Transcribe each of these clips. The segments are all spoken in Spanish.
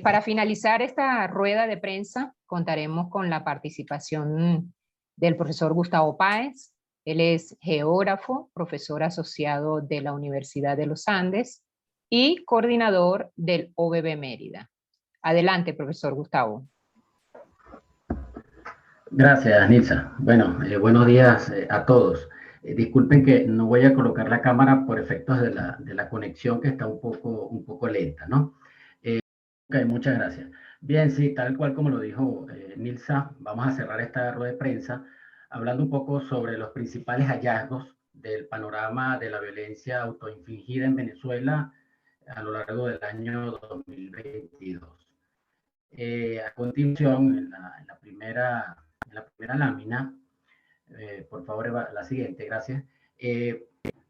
Para finalizar esta rueda de prensa, contaremos con la participación del profesor Gustavo Páez. Él es geógrafo, profesor asociado de la Universidad de los Andes y coordinador del OBB Mérida. Adelante, profesor Gustavo. Gracias, Nilsa. Bueno, buenos días a todos. Disculpen que no voy a colocar la cámara por efectos de la conexión que está un poco lenta, ¿no? Ok, muchas gracias. Bien, sí, tal cual como lo dijo Nilsa, vamos a cerrar esta rueda de prensa hablando un poco sobre los principales hallazgos del panorama de la violencia autoinfligida en Venezuela a lo largo del año 2022. A continuación, en la primera lámina, por favor, Eva, la siguiente, gracias.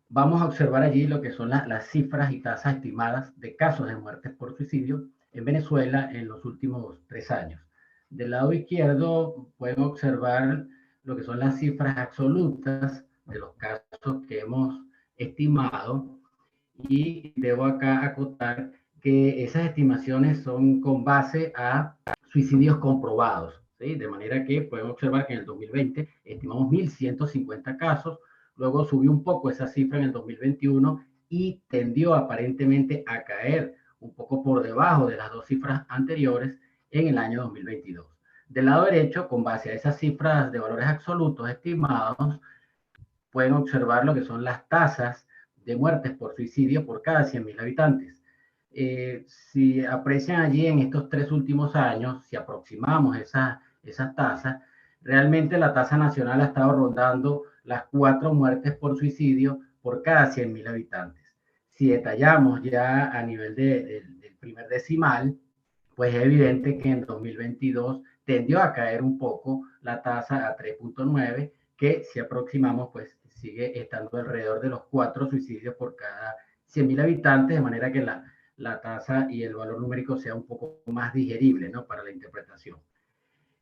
Vamos a observar allí lo que son las cifras y tasas estimadas de casos de muertes por suicidio en Venezuela en los últimos 3 años. Del lado izquierdo pueden observar lo que son las cifras absolutas de los casos que hemos estimado, y debo acá acotar que esas estimaciones son con base a suicidios comprobados, ¿sí? De manera que pueden observar que en el 2020 estimamos 1.150 casos, luego subió un poco esa cifra en el 2021 y tendió aparentemente a caer un poco por debajo de las dos cifras anteriores en el año 2022. Del lado derecho, con base a esas cifras de valores absolutos estimados, pueden observar lo que son las tasas de muertes por suicidio por cada 100.000 habitantes. Si aprecian allí en estos 3 últimos años, si aproximamos esas tasas, realmente la tasa nacional ha estado rondando las 4 muertes por suicidio por cada 100.000 habitantes. Si detallamos ya a nivel del primer decimal, pues es evidente que en 2022 tendió a caer un poco la tasa a 3.9, que si aproximamos, pues sigue estando alrededor de los 4 suicidios por cada 100.000 habitantes, de manera que la tasa y el valor numérico sea un poco más digerible, ¿no?, para la interpretación.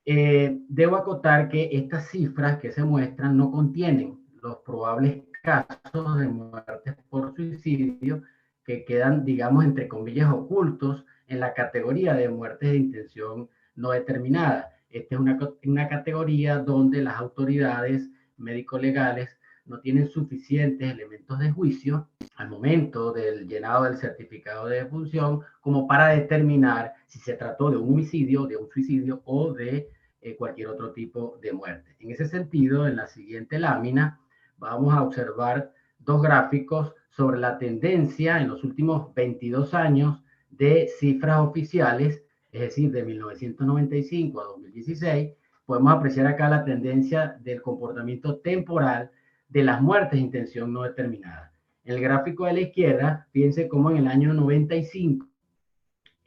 Debo acotar que estas cifras que se muestran no contienen los probables casos de muertes por suicidio que quedan, digamos, entre comillas, ocultos en la categoría de muertes de intención no determinada. Esta es una categoría donde las autoridades médico-legales no tienen suficientes elementos de juicio al momento del llenado del certificado de defunción como para determinar si se trató de un homicidio, de un suicidio o de cualquier otro tipo de muerte. En ese sentido, en la siguiente lámina vamos a observar 2 gráficos sobre la tendencia en los últimos 22 años de cifras oficiales, es decir, de 1995 a 2016. Podemos apreciar acá la tendencia del comportamiento temporal de las muertes de intención no determinada. En el gráfico de la izquierda, fíjense cómo en el año 95,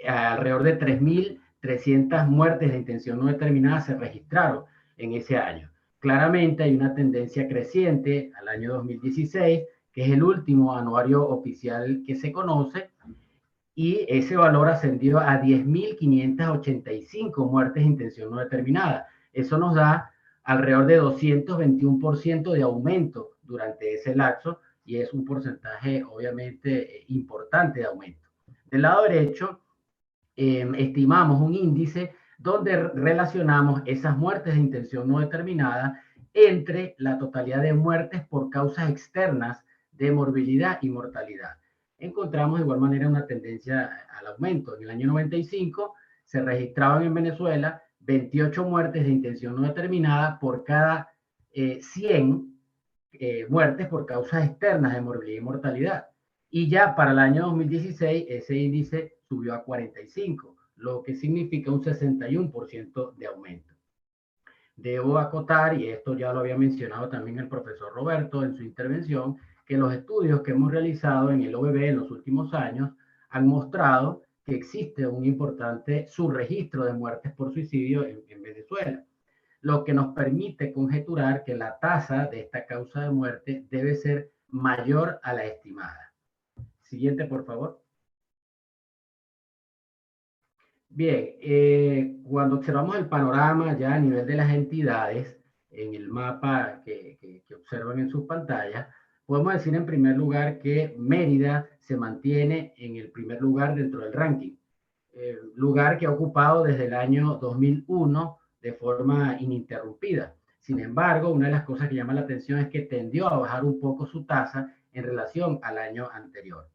alrededor de 3.300 muertes de intención no determinada se registraron en ese año. Claramente hay una tendencia creciente al año 2016, que es el último anuario oficial que se conoce, y ese valor ascendió a 10.585 muertes de intención no determinada. Eso nos da alrededor de 221% de aumento durante ese lapso, y es un porcentaje obviamente importante de aumento. Del lado derecho, estimamos un índice donde relacionamos esas muertes de intención no determinada entre la totalidad de muertes por causas externas de morbilidad y mortalidad. Encontramos de igual manera una tendencia al aumento. En el año 95 se registraban en Venezuela 28 muertes de intención no determinada por cada 100 muertes por causas externas de morbilidad y mortalidad. Y ya para el año 2016 ese índice subió a 45, lo que significa un 61% de aumento. Debo acotar, y esto ya lo había mencionado también el profesor Roberto en su intervención, que los estudios que hemos realizado en el OBB en los últimos años han mostrado que existe un importante subregistro de muertes por suicidio en Venezuela, lo que nos permite conjeturar que la tasa de esta causa de muerte debe ser mayor a la estimada. Siguiente, por favor. Bien, cuando observamos el panorama ya a nivel de las entidades, en el mapa que observan en sus pantallas, podemos decir en primer lugar que Mérida se mantiene en el primer lugar dentro del ranking. lugar que ha ocupado desde el año 2001 de forma ininterrumpida. Sin embargo, una de las cosas que llama la atención es que tendió a bajar un poco su tasa en relación al año anterior.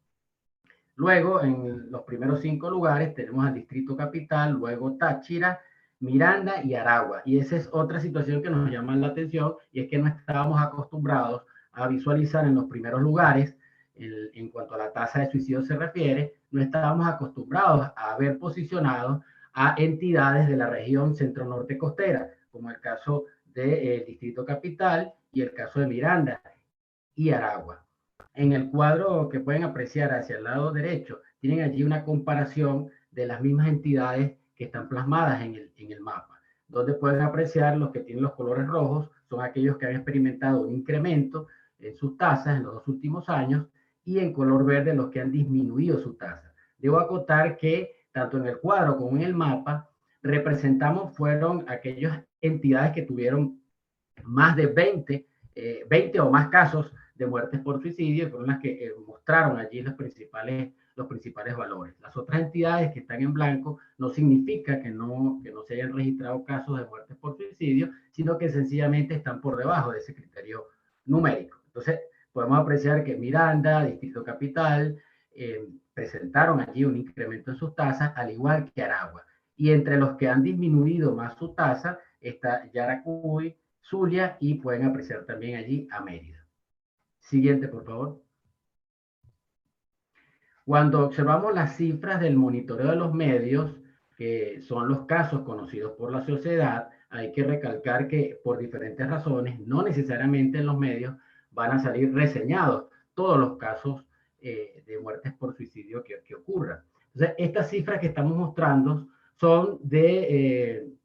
Luego, en los primeros 5 lugares tenemos al Distrito Capital, luego Táchira, Miranda y Aragua. Y esa es otra situación que nos llama la atención, y es que no estábamos acostumbrados a visualizar en los primeros lugares, en cuanto a la tasa de suicidio se refiere, no estábamos acostumbrados a ver posicionados a entidades de la región centro-norte costera, como el caso del Distrito Capital y el caso de Miranda y Aragua. En el cuadro que pueden apreciar hacia el lado derecho, tienen allí una comparación de las mismas entidades que están plasmadas en el mapa, donde pueden apreciar los que tienen los colores rojos, son aquellos que han experimentado un incremento en sus tasas en los 2 últimos años, y en color verde los que han disminuido su tasa. Debo acotar que tanto en el cuadro como en el mapa representamos fueron aquellas entidades que tuvieron más de 20 o más casos de muertes por suicidio, fueron las que mostraron allí los principales valores. Las otras entidades que están en blanco no significa que no se hayan registrado casos de muertes por suicidio, sino que sencillamente están por debajo de ese criterio numérico. Entonces, podemos apreciar que Miranda, Distrito Capital, presentaron allí un incremento en sus tasas, al igual que Aragua. Y entre los que han disminuido más su tasa está Yaracuy, Zulia, y pueden apreciar también allí a Mérida. Siguiente, por favor. Cuando observamos las cifras del monitoreo de los medios, que son los casos conocidos por la sociedad, hay que recalcar que por diferentes razones, no necesariamente en los medios van a salir reseñados todos los casos de muertes por suicidio que ocurran. Entonces, estas cifras que estamos mostrando son de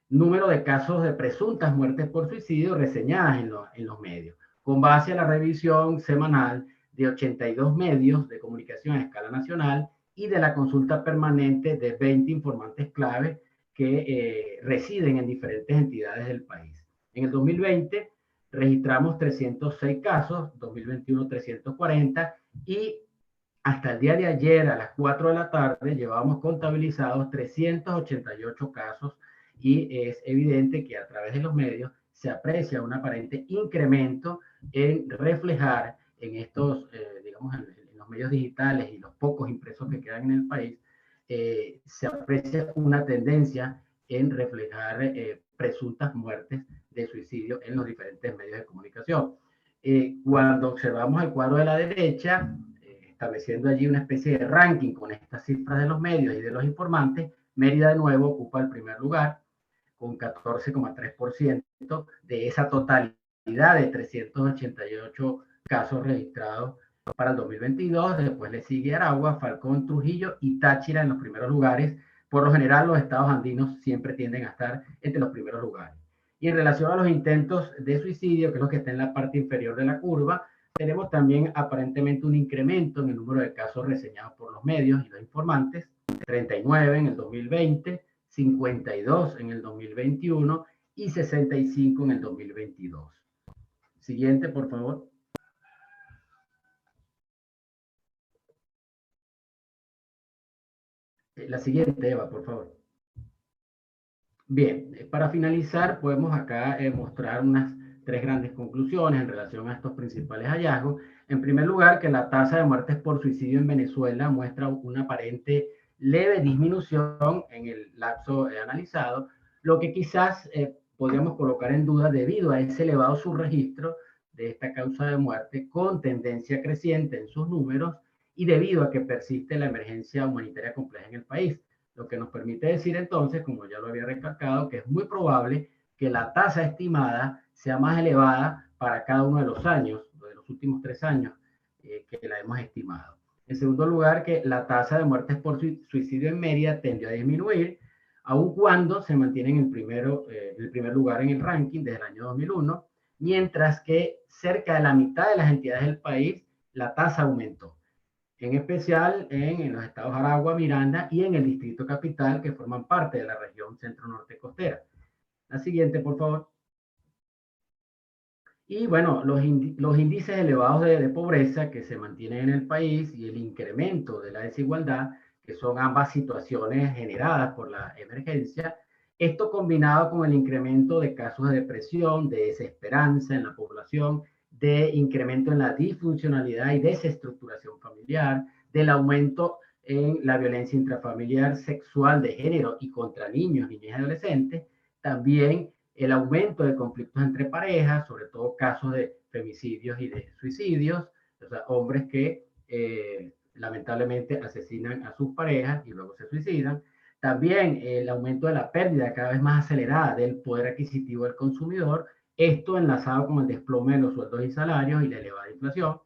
número de casos de presuntas muertes por suicidio reseñadas en los medios, con base a la revisión semanal de 82 medios de comunicación a escala nacional y de la consulta permanente de 20 informantes clave que residen en diferentes entidades del país. En el 2020 registramos 306 casos, 2021 340, y hasta el día de ayer a las 4 de la tarde llevábamos contabilizados 388 casos, y es evidente que a través de los medios se aprecia un aparente incremento en reflejar en estos, digamos, en los medios digitales y los pocos impresos que quedan en el país, se aprecia una tendencia en reflejar presuntas muertes de suicidio en los diferentes medios de comunicación. Cuando observamos el cuadro de la derecha, estableciendo allí una especie de ranking con estas cifras de los medios y de los informantes, Mérida de nuevo ocupa el primer lugar con 14,3% de esa totalidad de 388 casos registrados para el 2022. Después le sigue Aragua, Falcón, Trujillo y Táchira en los primeros lugares. Por lo general, los estados andinos siempre tienden a estar entre los primeros lugares. Y en relación a los intentos de suicidio, que es lo que está en la parte inferior de la curva, tenemos también aparentemente un incremento en el número de casos reseñados por los medios y los informantes, 39 en el 2020, 52 en el 2021 y 65 en el 2022. Siguiente, por favor. La siguiente, Eva, por favor. Bien, para finalizar, podemos acá mostrar unas 3 grandes conclusiones en relación a estos principales hallazgos. En primer lugar, que la tasa de muertes por suicidio en Venezuela muestra una aparente leve disminución en el lapso analizado, lo que quizás podríamos colocar en duda debido a ese elevado subregistro de esta causa de muerte con tendencia creciente en sus números, y debido a que persiste la emergencia humanitaria compleja en el país. Lo que nos permite decir entonces, como ya lo había recalcado, que es muy probable que la tasa estimada sea más elevada para cada uno de los años, de los últimos 3 años que la hemos estimado. En segundo lugar, que la tasa de muertes por suicidio en Mérida tendió a disminuir, aun cuando se mantiene en el primer lugar en el ranking desde el año 2001, mientras que cerca de la mitad de las entidades del país la tasa aumentó, en especial en los estados Aragua, Miranda y en el Distrito Capital, que forman parte de la región centro-norte costera. La siguiente, por favor. Y bueno, los índices elevados de pobreza que se mantienen en el país y el incremento de la desigualdad que son ambas situaciones generadas por la emergencia. Esto combinado con el incremento de casos de depresión, de desesperanza en la población, de incremento en la disfuncionalidad y desestructuración familiar, del aumento en la violencia intrafamiliar sexual de género y contra niños, niñas y adolescentes, también el aumento de conflictos entre parejas, sobre todo casos de femicidios y de suicidios, o sea, hombres que lamentablemente asesinan a sus parejas y luego se suicidan. También el aumento de la pérdida cada vez más acelerada del poder adquisitivo del consumidor, esto enlazado con el desplome de los sueldos y salarios y la elevada inflación,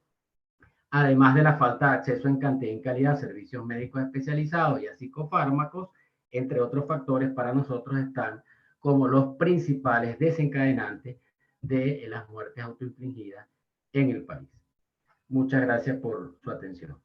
además de la falta de acceso en cantidad y calidad a servicios médicos especializados y a psicofármacos, entre otros factores para nosotros están como los principales desencadenantes de las muertes autoinfligidas en el país. Muchas gracias por su atención.